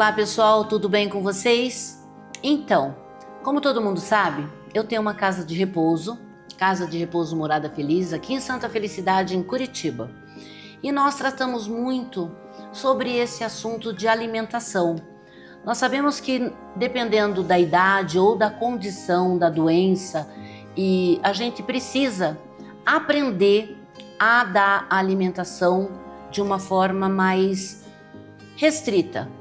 Olá pessoal, tudo bem com vocês? Então, como todo mundo sabe, eu tenho uma casa de repouso Morada Feliz, aqui em Santa Felicidade, em Curitiba. E nós tratamos muito sobre esse assunto de alimentação. Nós sabemos que dependendo da idade ou da condição da doença, e a gente precisa aprender a dar a alimentação de uma forma mais restrita.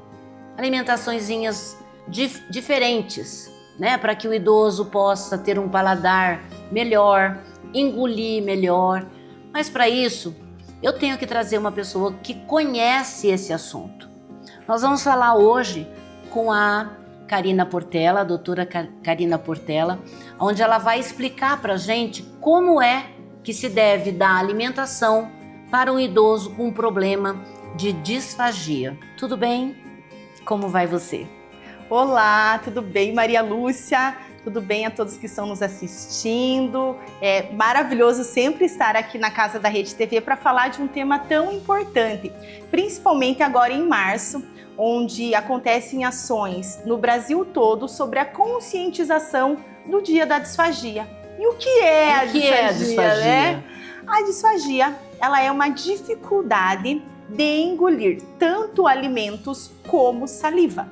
Alimentaçõezinhas diferentes, né? Para que o idoso possa ter um paladar melhor, engolir melhor. Mas para isso, eu tenho que trazer uma pessoa que conhece esse assunto. Nós vamos falar hoje com a Karina Portela, a doutora Karina Portela, onde ela vai explicar para a gente como é que se deve dar alimentação para um idoso com um problema de disfagia. Tudo bem? Como vai você? Olá, tudo bem, Maria Lúcia? Tudo bem a todos que estão nos assistindo? É maravilhoso sempre estar aqui na Casa da Rede TV para falar de um tema tão importante, principalmente agora em março, onde acontecem ações no Brasil todo sobre a conscientização do Dia da Disfagia. E o que é a disfagia, né? A disfagia, ela é uma dificuldade de engolir tanto alimentos como saliva.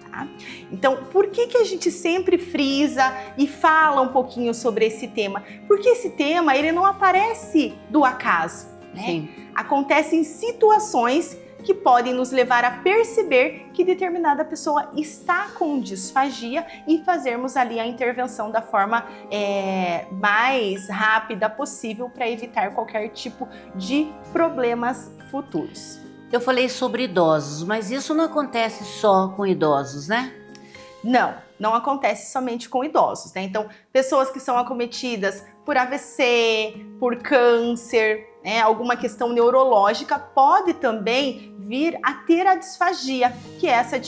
Tá? Então, por que a gente sempre frisa e fala um pouquinho sobre esse tema? Porque esse tema, ele não aparece do acaso, né? Sim. Acontecem situações que podem nos levar a perceber que determinada pessoa está com disfagia e fazermos ali a intervenção da forma mais rápida possível para evitar qualquer tipo de problemas futuros. Eu falei sobre idosos, mas isso não acontece só com idosos, né? Não acontece somente com idosos, né? Então, pessoas que são acometidas por AVC, por câncer, né, alguma questão neurológica, pode também vir a ter a disfagia, que é essa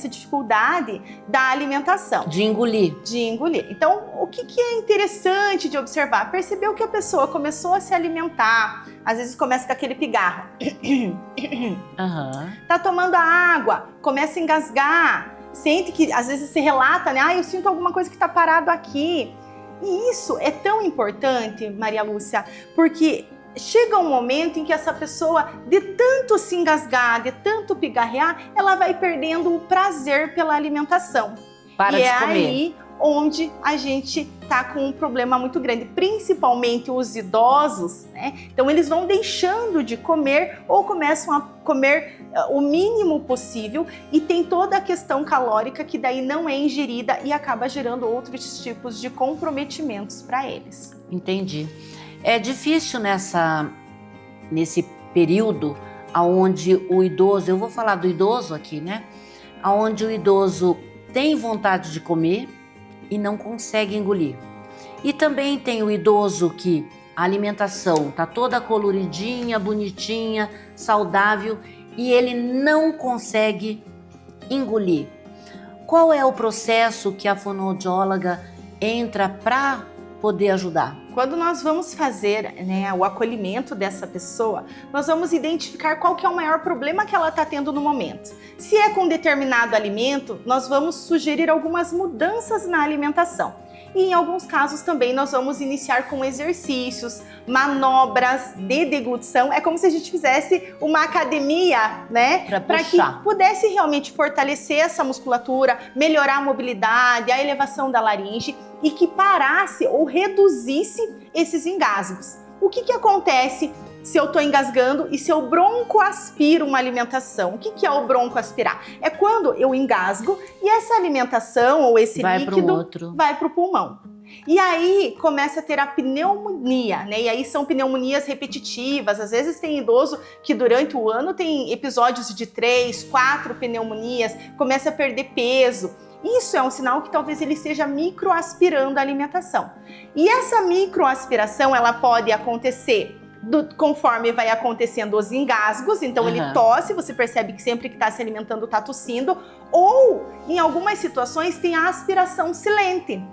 dificuldade da alimentação. De engolir. Então, o que é interessante de observar? Percebeu que a pessoa começou a se alimentar, às vezes começa com aquele pigarro. Tá tomando a água, começa a engasgar, sente que às vezes se relata, né? Eu sinto alguma coisa que tá parado aqui. E isso é tão importante, Maria Lúcia, porque chega um momento em que essa pessoa, de tanto se engasgar, de tanto pigarrear, ela vai perdendo o prazer pela alimentação. Para de comer. Aí onde a gente tá com um problema muito grande, principalmente os idosos, né? Então eles vão deixando de comer ou começam a comer o mínimo possível e tem toda a questão calórica que daí não é ingerida e acaba gerando outros tipos de comprometimentos para eles. Entendi. É difícil nesse período onde o idoso, eu vou falar do idoso aqui, né? Onde o idoso tem vontade de comer e não consegue engolir. E também tem o idoso que a alimentação tá toda coloridinha, bonitinha, saudável e ele não consegue engolir. Qual é o processo que a fonoaudióloga entra para poder ajudar? Quando nós vamos fazer, né, o acolhimento dessa pessoa, nós vamos identificar qual que é o maior problema que ela está tendo no momento. Se é com determinado alimento, nós vamos sugerir algumas mudanças na alimentação. E em alguns casos também nós vamos iniciar com exercícios, manobras de deglutição. É como se a gente fizesse uma academia, né? Para que pudesse realmente fortalecer essa musculatura, melhorar a mobilidade, a elevação da laringe e que parasse ou reduzisse esses engasgos. O que acontece se eu estou engasgando e se eu broncoaspiro uma alimentação? O que é o broncoaspirar? É quando eu engasgo e essa alimentação ou esse líquido vai para o pulmão. E aí começa a ter a pneumonia, né? E aí são pneumonias repetitivas. Às vezes tem idoso que durante o ano tem episódios de 3, 4 pneumonias, começa a perder peso. Isso é um sinal que talvez ele esteja microaspirando a alimentação. E essa microaspiração, ela pode acontecer conforme vai acontecendo os engasgos, então ele tosse, você percebe que sempre que está se alimentando está tossindo, ou em algumas situações tem a aspiração silente,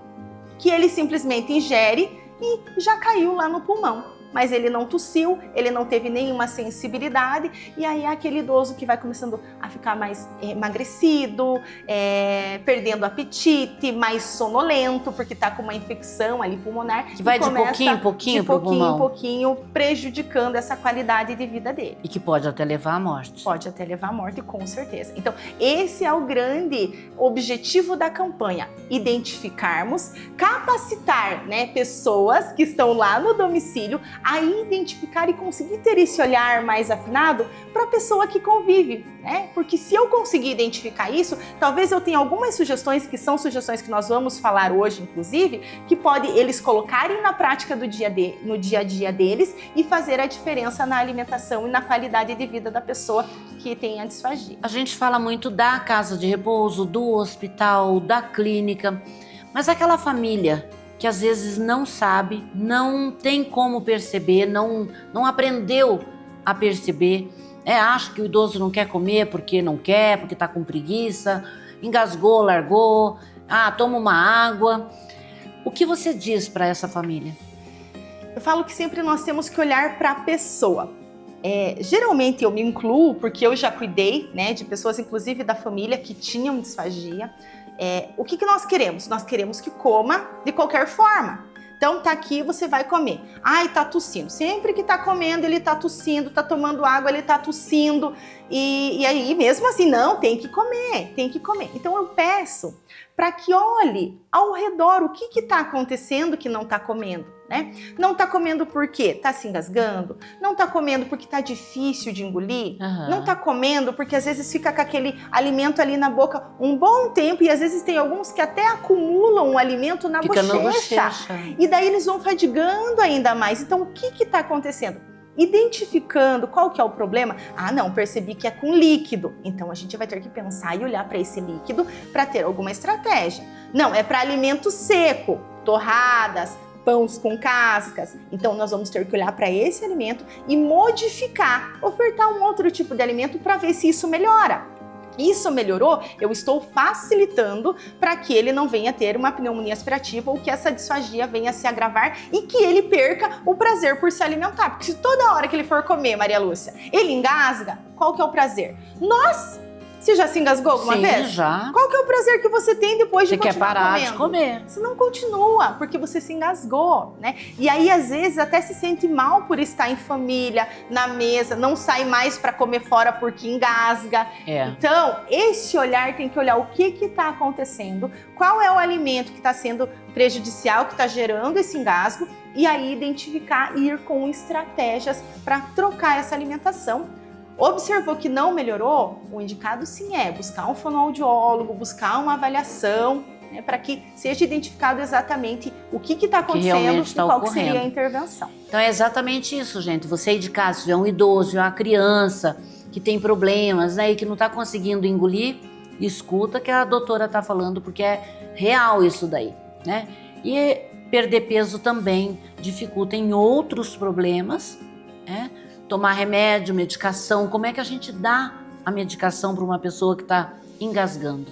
que ele simplesmente ingere e já caiu lá no pulmão. mas ele não tossiu, ele não teve nenhuma sensibilidade, e aí é aquele idoso que vai começando a ficar mais emagrecido, perdendo apetite, mais sonolento, porque está com uma infecção ali pulmonar. Que vai de pouquinho em pouquinho pro pulmão. De pouquinho em pouquinho, prejudicando essa qualidade de vida dele. E que pode até levar à morte. Pode até levar à morte, com certeza. Então, esse é o grande objetivo da campanha: identificarmos, capacitar, né, pessoas que estão lá no domicílio a identificar e conseguir ter esse olhar mais afinado para a pessoa que convive, né? Porque se eu conseguir identificar isso, talvez eu tenha algumas sugestões, que são sugestões que nós vamos falar hoje, inclusive, que pode eles colocarem na prática no dia a dia deles e fazer a diferença na alimentação e na qualidade de vida da pessoa que tem a disfagia. A gente fala muito da casa de repouso, do hospital, da clínica, mas aquela família que às vezes não sabe, não tem como perceber, não aprendeu a perceber, acha que o idoso não quer comer porque não quer, porque está com preguiça, engasgou, largou, toma uma água. O que você diz para essa família? Eu falo que sempre nós temos que olhar para a pessoa. Geralmente eu me incluo, porque eu já cuidei, né, de pessoas, inclusive da família, que tinham disfagia. O que nós queremos? Nós queremos que coma de qualquer forma. Então tá aqui, você vai comer. Ai, tá tossindo. Sempre que tá comendo, ele tá tossindo, tá tomando água, ele tá tossindo. E aí, mesmo assim, não, tem que comer, tem que comer. Então eu peço para que olhe ao redor o que está acontecendo que não está comendo, né? Não está comendo porque está se engasgando, não está comendo porque está difícil de engolir, não está comendo porque às vezes fica com aquele alimento ali na boca um bom tempo, e às vezes tem alguns que até acumulam o alimento na bochecha. E daí eles vão fadigando ainda mais. Então o que está acontecendo? Identificando qual que é o problema. Não, percebi que é com líquido. Então a gente vai ter que pensar e olhar para esse líquido para ter alguma estratégia. Não, é para alimento seco, torradas, pães com cascas. Então nós vamos ter que olhar para esse alimento e modificar, ofertar um outro tipo de alimento para ver se isso melhora. Isso melhorou, eu estou facilitando para que ele não venha ter uma pneumonia aspirativa ou que essa disfagia venha se agravar e que ele perca o prazer por se alimentar. Porque se toda hora que ele for comer, Maria Lúcia, ele engasga, qual que é o prazer? Você já se engasgou alguma vez? Sim, já. Qual que é o prazer que você tem depois de continuar comendo? Você quer parar de comer. Você não continua, porque você se engasgou, né? E aí, às vezes, até se sente mal por estar em família, na mesa, não sai mais para comer fora porque engasga. Então, esse olhar tem que olhar o que está acontecendo, qual é o alimento que está sendo prejudicial, que está gerando esse engasgo, e aí identificar e ir com estratégias para trocar essa alimentação. Observou que não melhorou? O indicado sim é buscar um fonoaudiólogo, buscar uma avaliação, né, para que seja identificado exatamente o que está acontecendo e qual que seria a intervenção. Então é exatamente isso, gente. Você aí de casa, se tiver um idoso, uma criança que tem problemas, né, e que não está conseguindo engolir, escuta que a doutora está falando, porque é real isso daí, né? E perder peso também dificulta em outros problemas, né? Tomar remédio, medicação, como é que a gente dá a medicação para uma pessoa que está engasgando?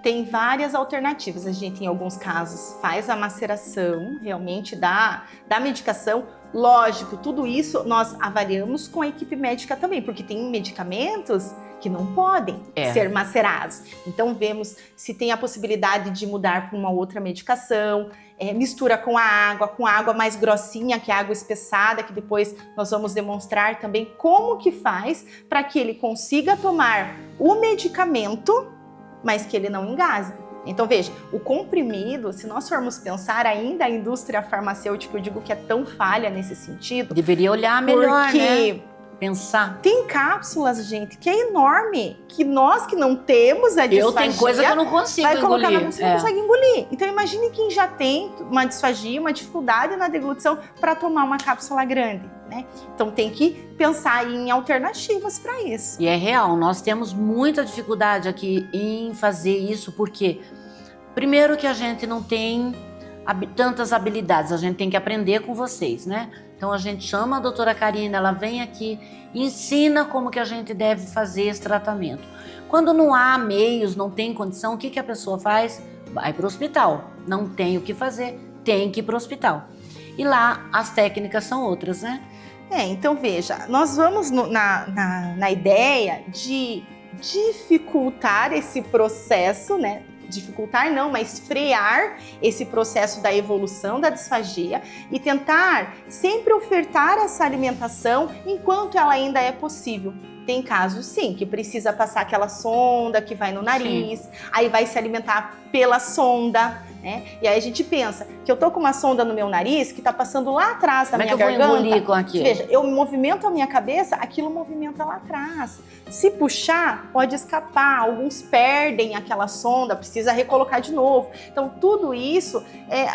Tem várias alternativas. A gente, em alguns casos, faz a maceração realmente da medicação. Lógico, tudo isso nós avaliamos com a equipe médica também, porque tem medicamentos que não podem ser macerados. Então, vemos se tem a possibilidade de mudar para uma outra medicação, mistura com a água mais grossinha, que é a água espessada, que depois nós vamos demonstrar também como que faz para que ele consiga tomar o medicamento, mas que ele não engasgue. Então veja, o comprimido, se nós formos pensar ainda a indústria farmacêutica, eu digo que é tão falha nesse sentido. Deveria olhar melhor, porque né? Pensar. Tem cápsulas, gente, que é enorme, que nós que não temos a disfagia... Tem coisa que eu não consigo engolir. Vai colocar na boca, você não consegue engolir. Então imagine quem já tem uma disfagia, uma dificuldade na deglutição para tomar uma cápsula grande, né? Então tem que pensar em alternativas para isso. E é real, nós temos muita dificuldade aqui em fazer isso, porque primeiro que a gente não tem tantas habilidades, a gente tem que aprender com vocês, né? Então a gente chama a doutora Karina, ela vem aqui e ensina como que a gente deve fazer esse tratamento. Quando não há meios, não tem condição, o que a pessoa faz? Vai para o hospital. Não tem o que fazer, tem que ir para o hospital. E lá as técnicas são outras, né? Então veja, nós vamos na ideia de dificultar esse processo, né? Dificultar não, mas frear esse processo da evolução da disfagia e tentar sempre ofertar essa alimentação enquanto ela ainda é possível. Tem casos, sim, que precisa passar aquela sonda que vai no nariz, aí vai se alimentar pela sonda, né? E aí a gente pensa que eu tô com uma sonda no meu nariz que tá passando lá atrás da minha garganta. Como é que eu vou engolir com aquilo? Veja, eu movimento a minha cabeça, aquilo movimenta lá atrás. Se puxar, pode escapar. Alguns perdem aquela sonda, precisa recolocar de novo. Então, tudo isso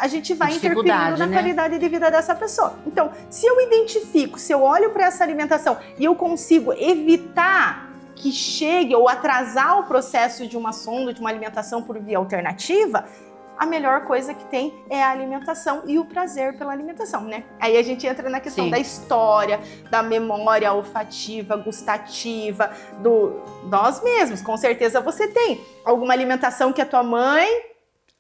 a gente vai interferindo na qualidade de vida dessa pessoa. Então, se eu identifico, se eu olho para essa alimentação e eu consigo evitar que chegue ou atrasar o processo de uma sonda, de uma alimentação por via alternativa, a melhor coisa que tem é a alimentação e o prazer pela alimentação, né? Aí a gente entra na questão da história, da memória olfativa, gustativa, nós mesmos. Com certeza você tem alguma alimentação que a tua mãe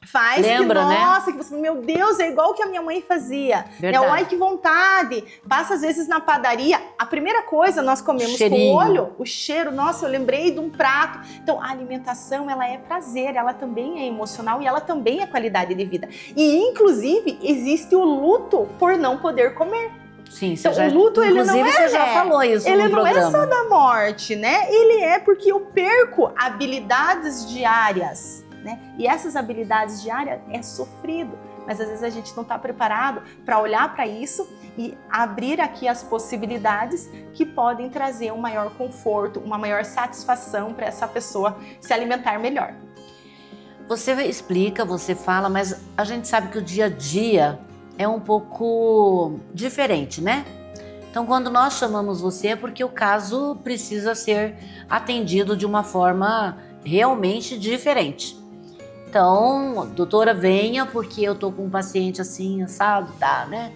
faz, lembra, que, nossa, né? que você, meu Deus, é igual que a minha mãe fazia. Verdade. Ai, que vontade. Passa às vezes na padaria, a primeira coisa nós comemos Cheirinho. com o olho, o cheiro, nossa, eu lembrei de um prato. Então, a alimentação, ela é prazer, ela também é emocional e ela também é qualidade de vida. E, inclusive, existe o luto por não poder comer. Sim, então, o luto, ele não é, você já falou isso ele no não programa. É só da morte, né? Ele é porque eu perco habilidades diárias, né? E essas habilidades diárias é sofrido, mas às vezes a gente não está preparado para olhar para isso e abrir aqui as possibilidades que podem trazer um maior conforto, uma maior satisfação para essa pessoa se alimentar melhor. Você explica, você fala, mas a gente sabe que o dia a dia é um pouco diferente, né? Então, quando nós chamamos você é porque o caso precisa ser atendido de uma forma realmente diferente. Então, doutora, venha porque eu tô com um paciente assim, assado, tá, né?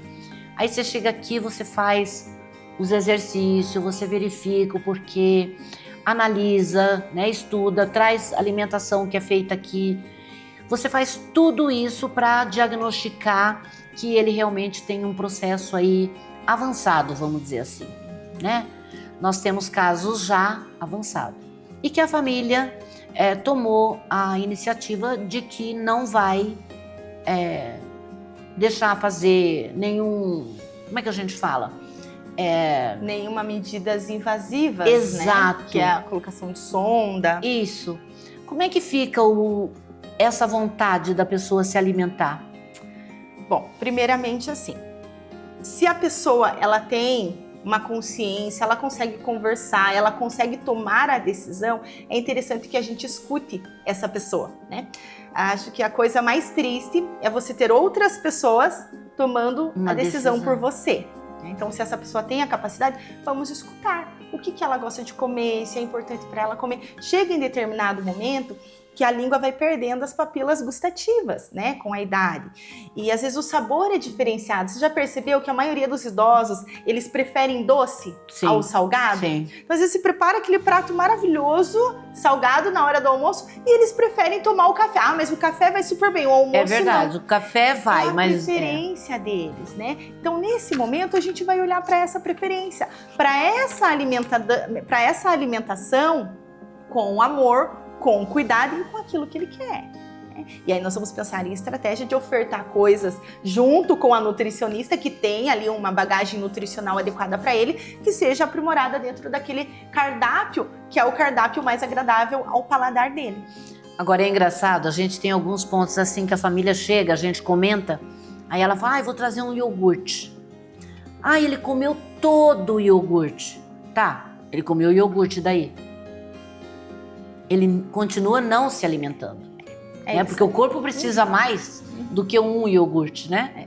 Aí você chega aqui, você faz os exercícios, você verifica o porquê, analisa, né, estuda, traz alimentação que é feita aqui. Você faz tudo isso para diagnosticar que ele realmente tem um processo aí avançado, vamos dizer assim, né? Nós temos casos já avançados e que a família tomou a iniciativa de que não vai deixar fazer nenhum, como é que a gente fala? Nenhuma medidas invasivas, exato, né? Que é a colocação de sonda. Isso. Como é que fica essa vontade da pessoa se alimentar? Bom, primeiramente assim, se a pessoa ela tem uma consciência, ela consegue conversar, ela consegue tomar a decisão, é interessante que a gente escute essa pessoa, né? Acho que a coisa mais triste é você ter outras pessoas tomando a decisão por você. Então, se essa pessoa tem a capacidade, vamos escutar o que ela gosta de comer, se é importante para ela comer. Chega em determinado momento que a língua vai perdendo as papilas gustativas, né, com a idade. E às vezes o sabor é diferenciado. Você já percebeu que a maioria dos idosos, eles preferem doce ao salgado? Sim. Então, às vezes se prepara aquele prato maravilhoso, salgado na hora do almoço, e eles preferem tomar o café. Ah, mas o café vai super bem, o almoço não. É verdade, o café vai, é a preferência deles, né? Então, nesse momento, a gente vai olhar para essa preferência, para essa alimentação com amor, com cuidado e com aquilo que ele quer. Né? E aí nós vamos pensar em estratégia de ofertar coisas junto com a nutricionista que tem ali uma bagagem nutricional adequada para ele, que seja aprimorada dentro daquele cardápio, que é o cardápio mais agradável ao paladar dele. Agora é engraçado, a gente tem alguns pontos assim que a família chega, a gente comenta, aí ela fala, vou trazer um iogurte. Ele comeu todo o iogurte. Tá, ele comeu o iogurte daí. Ele continua não se alimentando, né? Porque o corpo precisa mais do que um iogurte, né?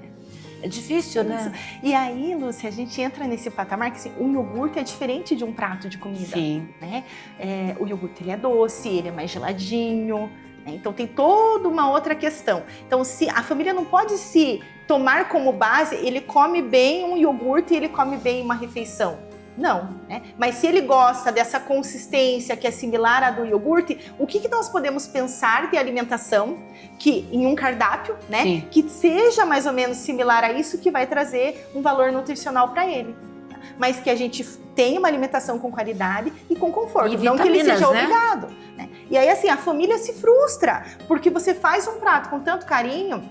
É difícil, né? E aí, Lúcia, a gente entra nesse patamar que assim, um iogurte é diferente de um prato de comida. Sim. Né? O iogurte ele é doce, ele é mais geladinho, né? Então tem toda uma outra questão. Então, se a família não pode se tomar como base, ele come bem um iogurte e ele come bem uma refeição. Não, né? Mas se ele gosta dessa consistência que é similar à do iogurte, o que nós podemos pensar de alimentação que em um cardápio, né, Sim. que seja mais ou menos similar a isso, que vai trazer um valor nutricional para ele. Mas que a gente tenha uma alimentação com qualidade e com conforto, E não que ele vitaminas, seja né? obrigado, né? E aí assim, a família se frustra, porque você faz um prato com tanto carinho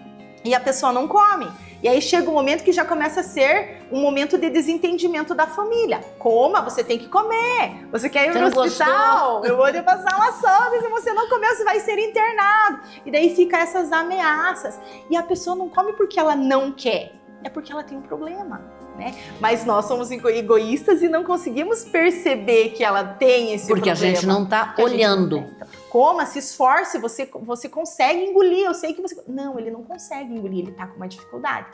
e a pessoa não come. E aí chega um momento que já começa a ser um momento de desentendimento da família. Coma, você tem que comer. Você quer ir Você no não hospital? gostou? Eu vou te passar uma sonda. Se você não comer, você vai ser internado. E daí fica essas ameaças. E a pessoa não come porque ela não quer. É porque ela tem um problema, né? Mas nós somos egoístas e não conseguimos perceber que ela tem esse Porque problema. a gente não tá Porque a gente não olhando. tem. Então, coma, se esforce, você consegue engolir. Eu sei que você... Não, ele não consegue engolir, ele tá com uma dificuldade.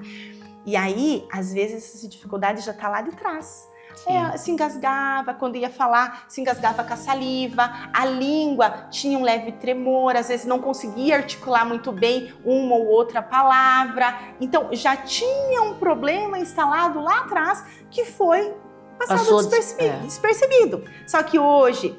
E aí, às vezes, essa dificuldade já tá lá de trás. Se engasgava, quando ia falar, se engasgava com a saliva, a língua tinha um leve tremor, às vezes não conseguia articular muito bem uma ou outra palavra. Então, já tinha um problema instalado lá atrás que foi passado despercebido. Só que hoje,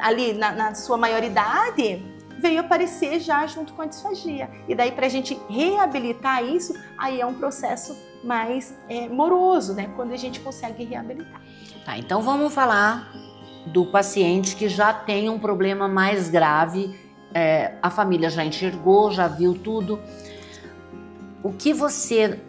ali na sua maioridade, veio aparecer já junto com a disfagia. E daí, para a gente reabilitar isso, aí é um processo mais moroso, né? Quando a gente consegue reabilitar. Tá, então vamos falar do paciente que já tem um problema mais grave. A família já enxergou, já viu tudo. O que você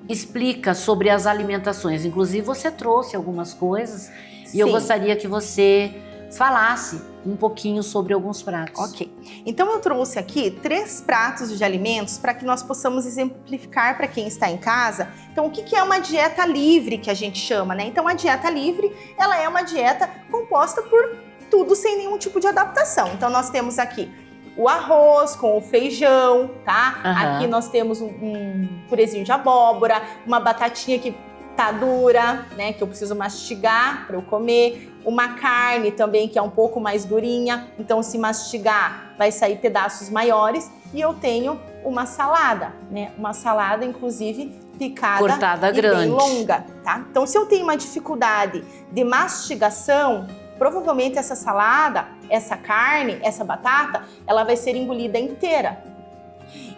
explica sobre as alimentações? Inclusive, você trouxe algumas coisas e eu gostaria que você falasse um pouquinho sobre alguns pratos. Ok. Então eu trouxe aqui 3 pratos de alimentos para que nós possamos exemplificar para quem está em casa. Então o que é uma dieta livre, que a gente chama, né? Então a dieta livre, ela é uma dieta composta por tudo sem nenhum tipo de adaptação. Então nós temos aqui o arroz com o feijão, tá? Aqui nós temos um purezinho de abóbora, uma batatinha que tá dura, né, que eu preciso mastigar para eu comer, uma carne também que é um pouco mais durinha, então se mastigar vai sair pedaços maiores, e eu tenho uma salada, né, uma salada inclusive picada, cortada e grande, bem longa, tá? Então se eu tenho uma dificuldade de mastigação, provavelmente essa salada, essa carne, essa batata, ela vai ser engolida inteira.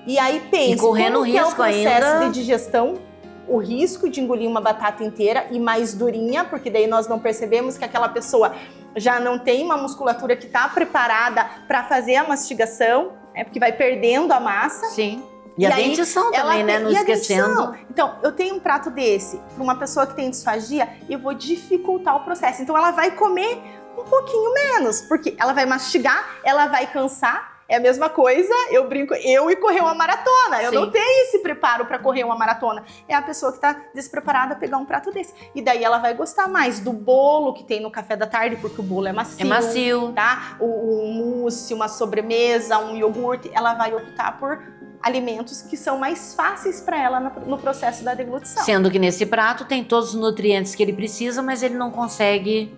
E aí pense, correndo como que é o risco processo ainda de digestão? O risco de engolir uma batata inteira e mais durinha, porque daí nós não percebemos que aquela pessoa já não tem uma musculatura que está preparada para fazer a mastigação, porque vai perdendo a massa. Sim. E a dentição também, né? Não esquecendo. Então, eu tenho um prato desse para uma pessoa que tem disfagia e eu vou dificultar o processo. Então, ela vai comer um pouquinho menos, porque ela vai mastigar, ela vai cansar. É a mesma coisa, eu brinco, eu e correr uma maratona. Eu não tenho esse preparo para correr uma maratona. É a pessoa que está despreparada pegar um prato desse. E daí ela vai gostar mais do bolo que tem no café da tarde, porque o bolo é macio. É macio. Tá? O mousse, uma sobremesa, um iogurte. Ela vai optar por alimentos que são mais fáceis para ela no processo da deglutição. Sendo que nesse prato tem todos os nutrientes que ele precisa, mas ele não consegue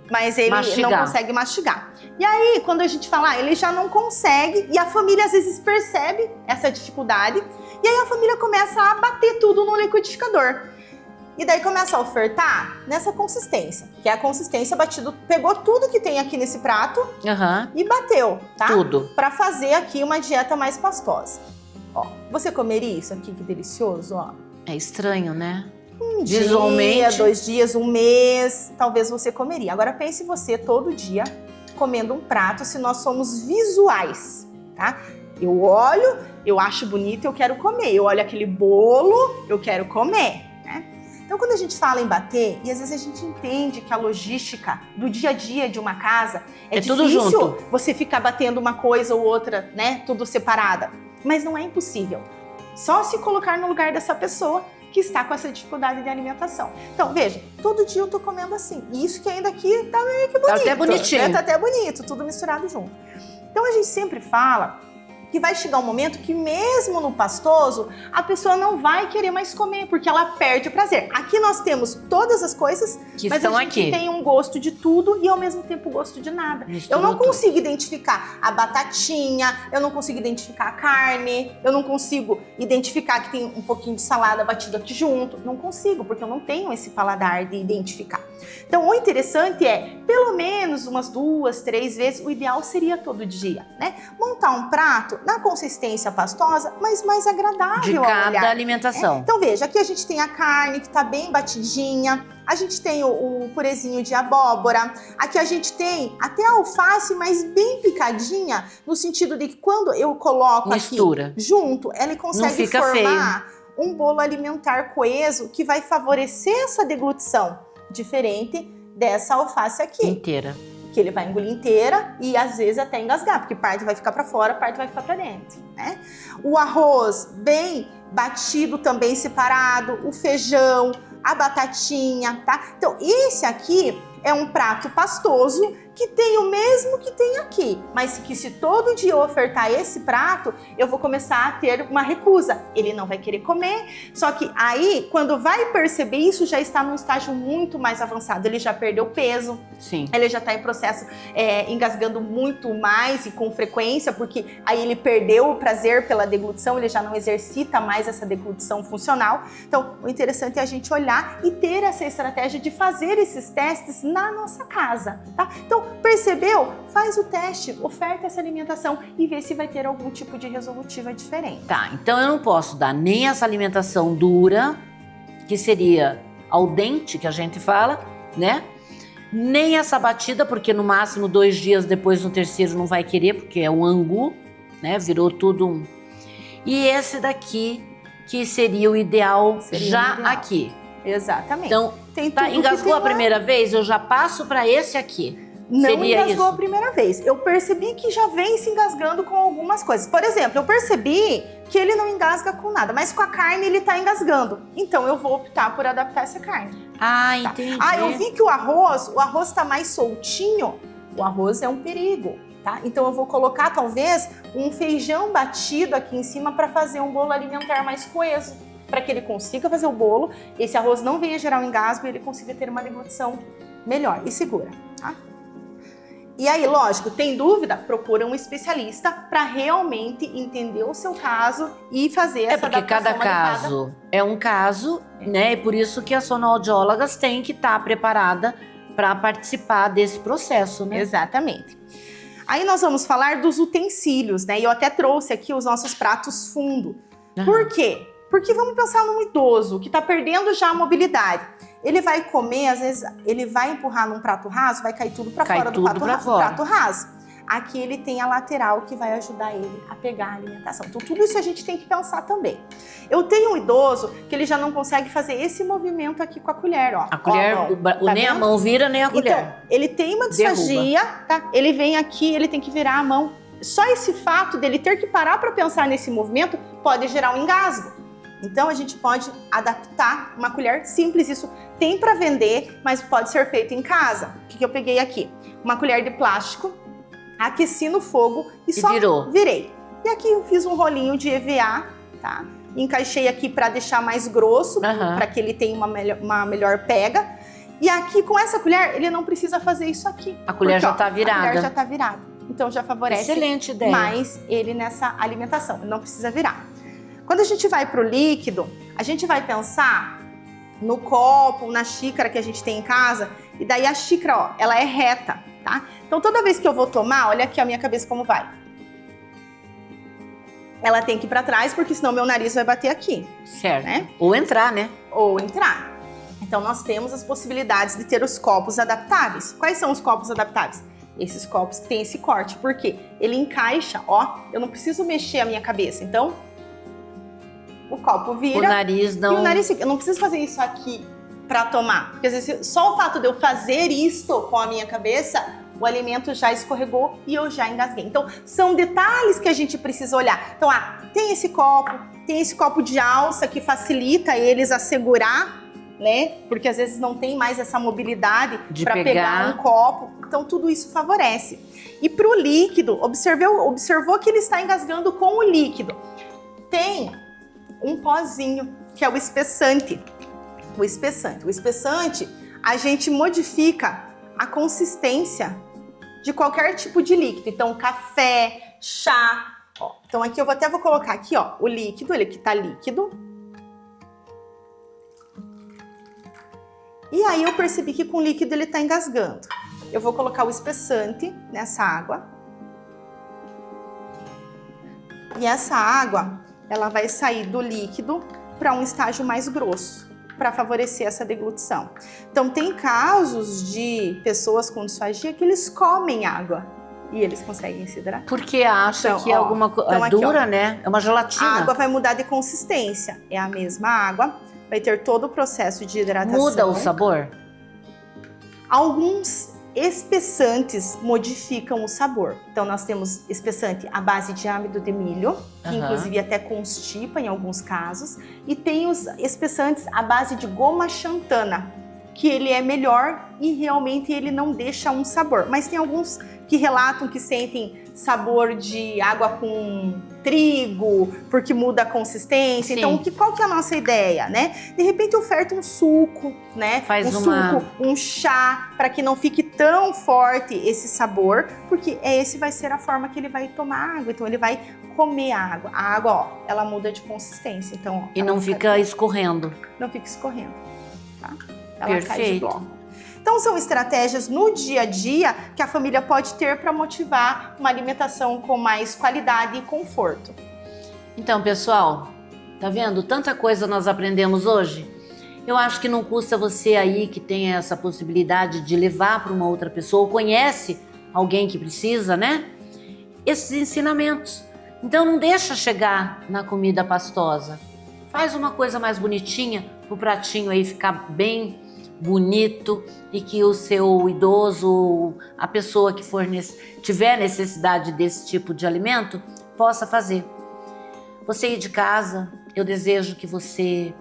não consegue mastigar. E aí, quando a gente fala, ele já não consegue, e a família às vezes percebe essa dificuldade, e aí a família começa a bater tudo no liquidificador. E daí começa a ofertar nessa consistência, que é a consistência batido, pegou tudo que tem aqui nesse prato e bateu, tá? Tudo. Para fazer aqui uma dieta mais pastosa. Ó, você comeria isso aqui? Que delicioso, ó. É estranho, né? Visualmente. Dia, 2 dias, 1 mês, talvez você comeria. Agora pense você todo dia comendo um prato, se nós somos visuais, tá? Eu olho, eu acho bonito, eu quero comer. Eu olho aquele bolo, eu quero comer, né? Então, quando a gente fala em bater, e às vezes a gente entende que a logística do dia a dia de uma casa é difícil tudo junto. Você ficar batendo uma coisa ou outra, né? Tudo separada. Mas não é impossível. Só se colocar no lugar dessa pessoa que está com essa dificuldade de alimentação. Então, veja, todo dia eu tô comendo assim. E isso que ainda aqui tá meio que bonito. Tá até bonitinho. Né? Tá até bonito, tudo misturado junto. Então, a gente sempre fala que vai chegar um momento que mesmo no pastoso, a pessoa não vai querer mais comer, porque ela perde o prazer. Aqui nós temos todas as coisas, que mas estão a gente aqui. tem um gosto de tudo e ao mesmo tempo gosto de nada. Misturou Eu não tudo. consigo identificar a batatinha, eu não consigo identificar a carne, eu não consigo identificar que tem um pouquinho de salada batido aqui junto. Não consigo, porque eu não tenho esse paladar de identificar. Então, o interessante é, pelo menos umas 2, 3 vezes, o ideal seria todo dia, né? Montar um prato na consistência pastosa, mas mais agradável De ao cada olhar. alimentação. Então veja, aqui a gente tem a carne que está bem batidinha, a gente tem o purezinho de abóbora, aqui a gente tem até a alface, mas bem picadinha, no sentido de que quando eu coloco Mistura. aqui junto, ela consegue fica formar um bolo alimentar coeso que vai favorecer essa deglutição, diferente dessa alface aqui, Inteira. que ele vai engolir inteira e às vezes até engasgar, porque parte vai ficar para fora, parte vai ficar para dentro, né? O arroz bem batido também separado, o feijão, a batatinha, tá? Então esse aqui é um prato pastoso que tem o mesmo que tem aqui, mas que se todo dia eu ofertar esse prato, eu vou começar a ter uma recusa. Ele não vai querer comer, só que aí, quando vai perceber isso, já está num estágio muito mais avançado. Ele já perdeu peso, Sim. ele já está em processo engasgando muito mais e com frequência, porque aí ele perdeu o prazer pela deglutição, ele já não exercita mais essa deglutição funcional. Então, o interessante é a gente olhar e ter essa estratégia de fazer esses testes na nossa casa, tá? Então, percebeu? Faz o teste, oferta essa alimentação e vê se vai ter algum tipo de resolutiva diferente. Tá, então eu não posso dar nem essa alimentação dura, que seria ao dente, que a gente fala, né? Nem essa batida, porque no máximo 2 dias depois, no terceiro, não vai querer, porque é um angu, né? Virou tudo um... E esse daqui, que seria o ideal já o ideal. Aqui. Exatamente. Então, tem tá, tudo que engasgou tem a lá. primeira vez, eu já passo para esse aqui. Não Seria engasgou isso. a primeira vez. Eu percebi que já vem se engasgando com algumas coisas. Por exemplo, eu percebi que ele não engasga com nada, mas com a carne ele tá engasgando. Então eu vou optar por adaptar essa carne. Ah, Tá. entendi. Ah, eu vi que o arroz tá mais soltinho. O arroz é um perigo, tá? Então eu vou colocar talvez um feijão batido aqui em cima para fazer um bolo alimentar mais coeso, para que ele consiga fazer o bolo, esse arroz não venha gerar um engasgo e ele consiga ter uma deglutição melhor e segura, tá? E aí, lógico, tem dúvida? Procura um especialista para realmente entender o seu caso e fazer essa porque cada adaptação adequada. caso é um caso, né? E por isso que as fonoaudiólogas têm que estar preparada para participar desse processo, né? Exatamente. Aí nós vamos falar dos utensílios, né? E eu até trouxe aqui os nossos pratos fundo. Por quê? Porque vamos pensar num idoso que está perdendo já a mobilidade. Ele vai comer, às vezes, ele vai empurrar num prato raso, vai cair tudo para fora do prato raso. Aqui ele tem a lateral que vai ajudar ele a pegar a alimentação. Então, tudo isso a gente tem que pensar também. Eu tenho um idoso que ele já não consegue fazer esse movimento aqui com a colher, ó. A colher, ó, tá nem a mão vira, nem a colher. Então, ele tem uma disfagia, tá? Ele vem aqui, ele tem que virar a mão. Só esse fato dele ter que parar para pensar nesse movimento pode gerar um engasgo. Então, a gente pode adaptar uma colher simples, isso tem para vender, mas pode ser feito em casa. O que eu peguei aqui? Uma colher de plástico, aqueci no fogo e só virei. E aqui eu fiz um rolinho de EVA, tá? Encaixei aqui para deixar mais grosso, para que ele tenha uma melhor pega. E aqui, com essa colher, ele não precisa fazer isso aqui. A colher já tá virada. A colher já tá virada. Então, já favorece Excelente ideia. mais ele nessa alimentação. Ele não precisa virar. Quando a gente vai para o líquido, a gente vai pensar no copo, na xícara que a gente tem em casa, e daí a xícara, ó, ela é reta, tá? Então toda vez que eu vou tomar, olha aqui a minha cabeça como vai. Ela tem que ir para trás, porque senão meu nariz vai bater aqui. Certo. Né? Ou entrar, né? Ou entrar. Então nós temos as possibilidades de ter os copos adaptáveis. Quais são os copos adaptáveis? Esses copos que tem esse corte, porque ele encaixa, ó, eu não preciso mexer a minha cabeça, então o copo vira. O nariz não... E o nariz, eu não preciso fazer isso aqui para tomar. Porque às vezes só o fato de eu fazer isto com a minha cabeça, o alimento já escorregou e eu já engasguei. Então, são detalhes que a gente precisa olhar. Então, tem esse copo de alça que facilita eles a segurar né? Porque às vezes não tem mais essa mobilidade De para pegar um copo. Então tudo isso favorece. E para o líquido, observou que ele está engasgando com o líquido. Tem um pozinho, que é o espessante. O espessante, a gente modifica a consistência de qualquer tipo de líquido. Então, café, chá. Ó, então, aqui eu até vou colocar aqui, ó, o líquido, ele aqui tá líquido. E aí eu percebi que com o líquido ele tá engasgando. Eu vou colocar o espessante nessa água. E essa água, ela vai sair do líquido para um estágio mais grosso, para favorecer essa deglutição. Então, tem casos de pessoas com disfagia que eles comem água e eles conseguem se hidratar. Porque acha Então, que é alguma coisa então aqui, dura, ó, né? É uma gelatina. a água vai mudar de consistência. É a mesma água, vai ter todo o processo de hidratação. Muda o sabor? Alguns espessantes modificam o sabor. Então, nós temos espessante à base de amido de milho, que inclusive até constipa em alguns casos. E tem os espessantes à base de goma xantana, que ele é melhor e realmente ele não deixa um sabor. Mas tem alguns que relatam que sentem sabor de água com trigo, porque muda a consistência. Sim. Então, qual que é a nossa ideia, né? De repente oferta um suco, né? Suco, um chá, para que não fique tão forte esse sabor, porque esse vai ser a forma que ele vai tomar água. Então, ele vai comer a água. A água, ó, ela muda de consistência. Então, ó, E não fica escorrendo. Não fica escorrendo, tá? Ela Perfeito. cai de bloco. Então, são estratégias no dia a dia que a família pode ter para motivar uma alimentação com mais qualidade e conforto. Então, pessoal, tá vendo? Tanta coisa nós aprendemos hoje. Eu acho que não custa você aí que tem essa possibilidade de levar para uma outra pessoa, ou conhece alguém que precisa, né? Esses ensinamentos. Então, não deixa chegar na comida pastosa. Faz uma coisa mais bonitinha, pro pratinho aí ficar bem bonito e que o seu idoso, a pessoa que tiver necessidade desse tipo de alimento, possa fazer. Você aí de casa, eu desejo que você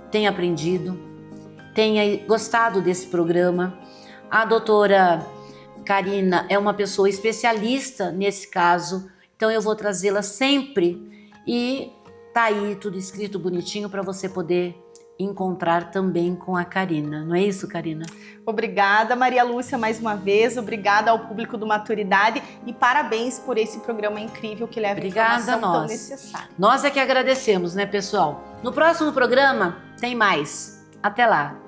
tenha aprendido, tenha gostado desse programa. A doutora Karina é uma pessoa especialista nesse caso, então eu vou trazê-la sempre e tá aí tudo escrito bonitinho para você poder encontrar também com a Karina. Não é isso, Karina? Obrigada, Maria Lúcia, mais uma vez. Obrigada ao público do Maturidade e parabéns por esse programa incrível que leva informação tão necessária. Nós é que agradecemos, né, pessoal? No próximo programa tem mais. Até lá!